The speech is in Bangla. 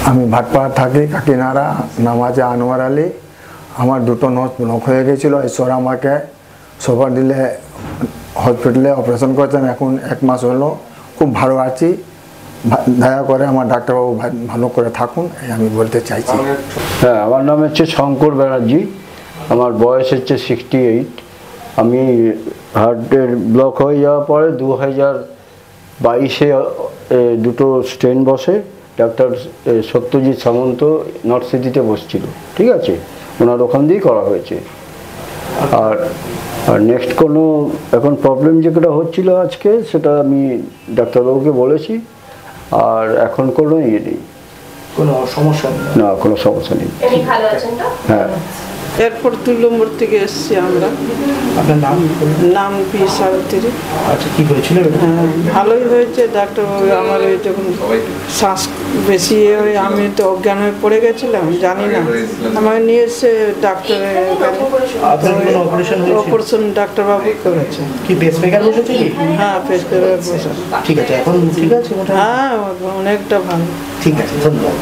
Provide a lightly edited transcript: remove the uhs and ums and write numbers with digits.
আমি ভাটপাড়া থাকি, কাকিনাড়া, নাম আছে আনোয়ার আলী। আমার দুটো নস ব্লক হয়ে গেছিলো। ঈশ্বর আমাকে সুপার দিলে হসপিটালে অপারেশন করেছেন, এখন 1 মাস হলো। খুব ভালো আছি, দয়া করে আমার ডাক্তারবাবু ভালো করে থাকুন, এই আমি বলতে চাইছি। হ্যাঁ, আমার নাম হচ্ছে শঙ্কর ব্যানার্জি, আমার বয়স হচ্ছে 68। আমি হার্টের ব্লক হয়ে যাওয়ার পরে 2022-এ দুটো স্টেন বসে। ডাক্তার সত্যজিৎ সামন্ত নর্থ সিটিতে বসছিল, ঠিক আছে, ওনার ওখান দিয়েই করা হয়েছে। আর নেক্সট কোনো এখন প্রবলেম যেটা হচ্ছিল আজকে, সেটা আমি ডাক্তারবাবুকে বলেছি। আর এখন কোনো ইয়ে নেই, কোনো সমস্যা নেই, না কোনো সমস্যা নেই। হ্যাঁ, এরপর 2 নম্বর থেকে এসেছি আমরা। আপনার নাম? নাম পি সাবিত্রী। আচ্ছা, কি হয়েছিল? হ্যাঁ, ভালোই হয়েছে। ডাক্তারবাবু আমার ওই যখন শ্বাস বেশি হয়ে আমি তো অজ্ঞান হয়ে পড়ে গেছিলাম, জানি না, আমাকে নিয়ে এসে ডাক্তারের অপারেশন ডাক্তারবাবু করেছে। কি পেসমেকার বসেছে কি? হ্যাঁ, পেসমেকার বসে। ঠিক আছে, এখন ঠিক আছে? হ্যাঁ, অনেকটা ভালো। ঠিক আছে, ধন্যবাদ।